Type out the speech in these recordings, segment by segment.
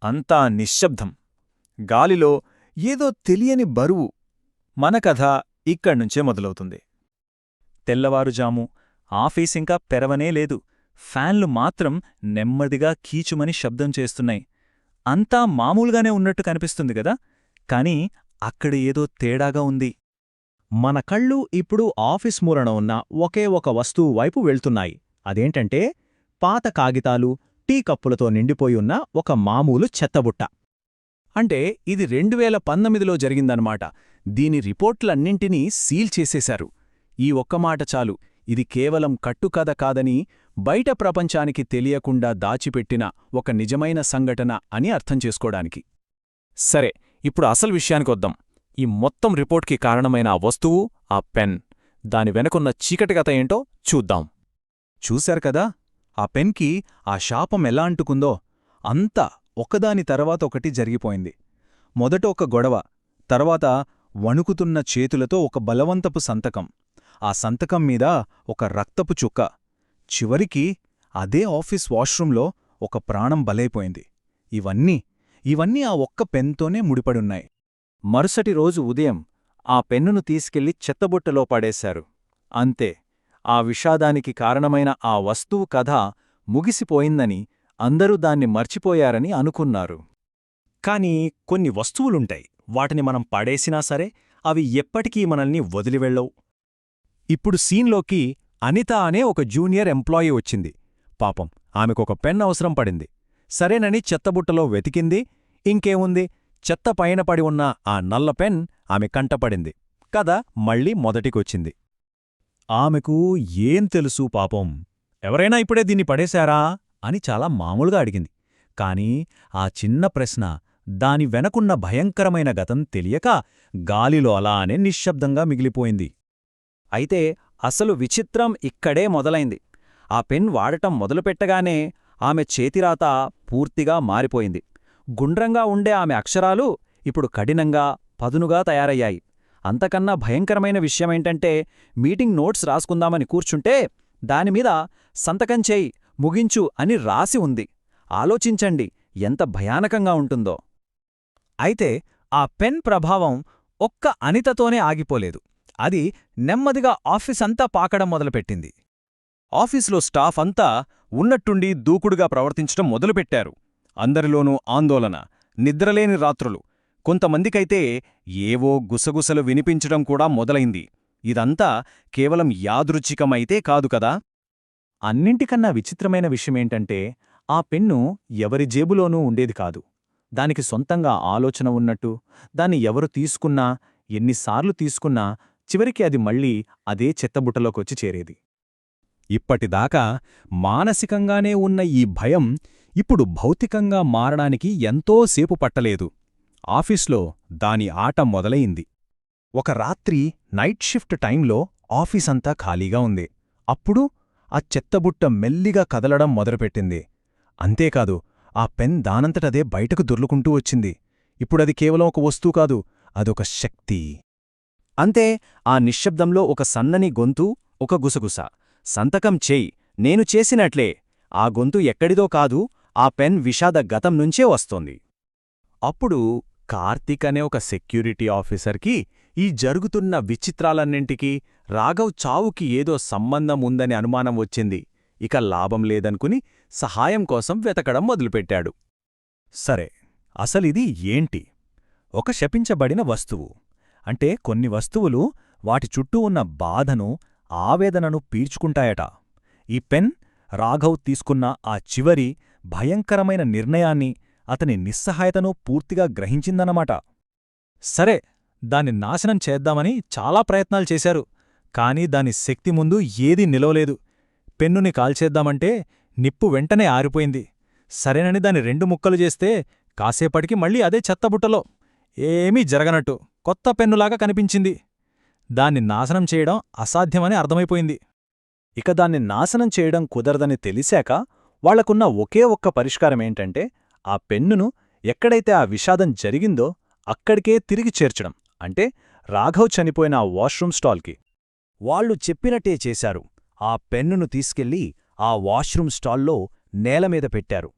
అంతా నిశ్శబ్దం. గాలిలో ఏదో తెలియని బరువు. మన కథ ఇక్కడ్నుంచే మొదలవుతుంది. తెల్లవారుజాము. ఆఫీసింకా పెరవనే లేదు. ఫ్యాన్లు మాత్రం నెమ్మదిగా కీచుమని శబ్దం చేస్తున్నాయి. అంతా మామూలుగానే ఉన్నట్టు కనిపిస్తుంది గదా, కాని అక్కడ ఏదో తేడాగా ఉంది. మన కళ్ళు ఇప్పుడు ఆఫీస్ మూలన ఉన్న ఒకే ఒక వస్తువు వైపు వెళ్తున్నాయి. అదేంటంటే పాత కాగితాలు, టీ కప్పులతో నిండిపోయున్న ఒక మామూలు చెత్తబుట్ట. అంటే ఇది 2019లో జరిగిందన్నమాట. దీని రిపోర్ట్లన్నింటినీ సీల్ చేసేశారు. ఈ ఒక్క మాట చాలు, ఇది కేవలం కట్టుకథ కాదని, బయట ప్రపంచానికి తెలియకుండా దాచిపెట్టిన ఒక నిజమైన సంఘటన అని అర్థం చేసుకోడానికి. సరే, ఇప్పుడు అసలు విషయానికొద్దాం. ఈ మొత్తం రిపోర్ట్కి కారణమైన ఆ వస్తువు, ఆ పెన్, దాని వెనకున్న చీకటి కథ ఏంటో చూద్దాం. చూశారు కదా, ఆ పెన్కి ఆ శాపం ఎలా అంటుకుందో. అంతా ఒకదాని తర్వాత ఒకటి జరిగిపోయింది. మొదట ఒక గొడవ, తర్వాత వణుకుతున్న చేతులతో ఒక బలవంతపు సంతకం, ఆ సంతకం మీద ఒక రక్తపు చుక్క, చివరికి అదే ఆఫీస్ వాష్రూంలో ఒక ప్రాణం బలైపోయింది. ఇవన్నీ ఆ ఒక్క పెన్తోనే ముడిపడున్నాయి. మరుసటి రోజు ఉదయం ఆ పెన్నును తీసుకెళ్లి చెత్తబుట్టలో పడేశారు. అంతే, ఆ విషాదానికి కారణమైన ఆ వస్తువు కథ ముగిసిపోయిందని, అందరూ దాన్ని మర్చిపోయారని అనుకున్నారు. కాని కొన్ని వస్తువులుంటాయి, వాటిని మనం పడేసినా సరే అవి ఎప్పటికీ మనల్ని వదిలివెళ్ళవు. ఇప్పుడు సీన్లోకి అనిత అనే ఒక జూనియర్ ఎంప్లాయీ వచ్చింది. పాపం, ఆమెకొక పెన్ అవసరం పడింది. సరేనని చెత్తబుట్టలో వెతికింది. ఇంకేముంది, చెత్త పైన పడి ఉన్న ఆ నల్ల పెన్ ఆమె కంటపడింది. కథ మళ్ళీ మొదటికొచ్చింది. ఆమెకు ఏం తెలుసు పాపం, ఎవరైనా ఇప్పుడే దీన్ని పడేశారా అని చాలా మామూలుగా అడిగింది. కాని ఆ చిన్న ప్రశ్న, దాని వెనకున్న భయంకరమైన గతం తెలియక గాలిలో అలానే నిశ్శబ్దంగా మిగిలిపోయింది. అయితే అసలు విచిత్రం ఇక్కడే మొదలైంది. ఆ పెన్ వాడటం మొదలుపెట్టగానే ఆమె చేతిరాత పూర్తిగా మారిపోయింది. గుండ్రంగా ఉండే ఆమె అక్షరాలు ఇప్పుడు కఠినంగా, పదునుగా తయారయ్యాయి. అంతకన్నా భయంకరమైన విషయమేంటంటే, మీటింగ్ నోట్స్ రాసుకుందామని కూర్చుంటే దానిమీద సంతకం చేయి, ముగించు అని రాసి ఉంది. ఆలోచించండి, ఎంత భయానకంగా ఉంటుందో. అయితే ఆ పెన్ ప్రభావం ఒక్క అనితతోనే ఆగిపోలేదు. అది నెమ్మదిగా ఆఫీసంతా పాకడం మొదలుపెట్టింది. ఆఫీసులో స్టాఫ్ అంతా ఉన్నట్టుండి దూకుడుగా ప్రవర్తించటం మొదలుపెట్టారు. అందరిలోనూ ఆందోళన, నిద్రలేని రాత్రులు. కొంతమందికైతే ఏవో గుసగుసలు వినిపించడం కూడా మొదలైంది. ఇదంతా కేవలం యాదృచ్ఛికమైతే కాదు కదా. అన్నింటికన్నా విచిత్రమైన విషయమేంటంటే, ఆ పెన్ను ఎవరి జేబులోనూ ఉండేది కాదు. దానికి సొంతంగా ఆలోచన ఉన్నట్టు, దాన్ని ఎవరు తీసుకున్నా, ఎన్నిసార్లు తీసుకున్నా చివరికి అది మళ్ళీ అదే చెత్తబుట్టలోకొచ్చి చేరేది. ఇప్పటిదాకా మానసికంగానే ఉన్న ఈ భయం ఇప్పుడు భౌతికంగా మారడానికి ఎంతోసేపు పట్టలేదు. ఆఫీస్లో దాని ఆట మొదలయింది. ఒక రాత్రి నైట్ షిఫ్ట్ టైంలో ఆఫీసంతా ఖాళీగా ఉంది. అప్పుడు ఆ చెత్తబుట్ట మెల్లిగా కదలడం మొదలుపెట్టింది. అంతేకాదు, ఆ పెన్ దానంతటదే బయటకు దొర్లుకుంటూ వచ్చింది. ఇప్పుడది కేవలం ఒక వస్తువు కాదు, అదొక శక్తి. అంతే, ఆ నిశ్శబ్దంలో ఒక సన్నని గొంతు, ఒక గుసగుస. సంతకం చేయి, నేను చేసినట్లే. ఆ గొంతు ఎక్కడిదో కాదు, ఆ పెన్ విషాద గతం నుంచే వస్తోంది. అప్పుడు కార్తీక్ అనే ఒక సెక్యూరిటీ ఆఫీసర్కి ఈ జరుగుతున్న విచిత్రాలన్నింటికీ రాఘవ్ చావుకి ఏదో సంబంధం ఉందని అనుమానం వచ్చింది. ఇక లాభం లేదనుకుని సహాయం కోసం వెతకడం మొదలుపెట్టాడు. సరే, అసలిది ఏంటి? ఒక శపించబడిన వస్తువు. అంటే కొన్ని వస్తువులు వాటి చుట్టూ ఉన్న బాధను, ఆవేదనను పీల్చుకుంటాయట. ఈ పెన్ రాఘవ్ తీసుకున్న ఆ చివరి భయంకరమైన నిర్ణయాన్ని, అతని నిస్సహాయతను పూర్తిగా గ్రహించిందన్నమాట. సరే, దాన్ని నాశనం చేద్దామని చాలా ప్రయత్నాలు చేశారు. కాని దాని శక్తి ముందు ఏదీ నిలవలేదు. పెన్నుని కాల్చేద్దామంటే నిప్పు వెంటనే ఆరిపోయింది. సరేనని దాన్ని 2 ముక్కలు చేస్తే కాసేపటికి మళ్ళీ అదే చెత్తబుట్టలో ఏమీ జరగనట్టు కొత్త పెన్నులాగా కనిపించింది. దాన్ని నాశనం చేయడం అసాధ్యమని అర్థమైపోయింది. ఇక దాన్ని నాశనం చేయడం కుదరదని తెలిసాక వాళ్లకున్న ఒకే ఒక్క పరిష్కారమేంటంటే, ఆ పెన్నును ఎక్కడైతే ఆ విషాదం జరిగిందో అక్కడికే తిరిగి చేర్చడం. అంటే రాఘవ్ చనిపోయిన ఆ వాష్రూమ్ స్టాల్కి. వాళ్లు చెప్పినట్టే చేశారు. ఆ పెన్నును తీసుకెళ్లి ఆ వాష్రూమ్ స్టాల్లో నేలమీద పెట్టారు.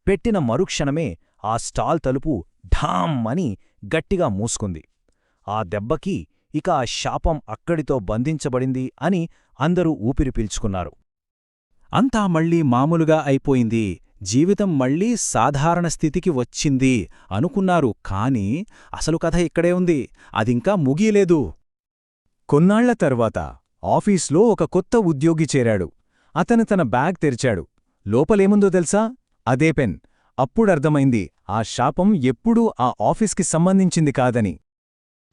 పెట్టిన మరుక్షణమే ఆ స్టాల్ తలుపు ఢామ్ అని గట్టిగా మూసుకుంది. ఆ దెబ్బకి ఇక ఆ శాపం అక్కడితో బంధించబడింది అని అందరూ ఊపిరి పీల్చుకున్నారు. అంతా మళ్ళీ మామూలుగా అయిపోయింది, జీవితం మళ్ళీ సాధారణ స్థితికి వచ్చింది అనుకున్నారు. కాని అసలు కథ ఇక్కడే ఉంది, అదింకా ముగియలేదు. కొన్నాళ్ల తర్వాత ఆఫీస్లో ఒక కొత్త ఉద్యోగి చేరాడు. అతను తన బ్యాగ్ తెరిచాడు. లోపలేముందో తెలుసా? అదే పెన్. అప్పుడర్థమైంది ఆ శాపం ఎప్పుడూ ఆ ఆఫీస్కి సంబంధించింది కాదని.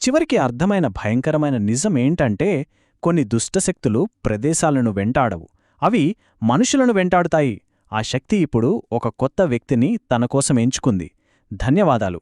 చివరికి అర్థమైన భయంకరమైన నిజమేంటంటే, కొన్ని దుష్టశక్తులు ప్రదేశాలను వెంటాడవు, అవి మనుషులను వెంటాడుతాయి. ఆ శక్తి ఇప్పుడు ఒక కొత్త వ్యక్తిని తనకోసం ఎంచుకుంది. ధన్యవాదాలు.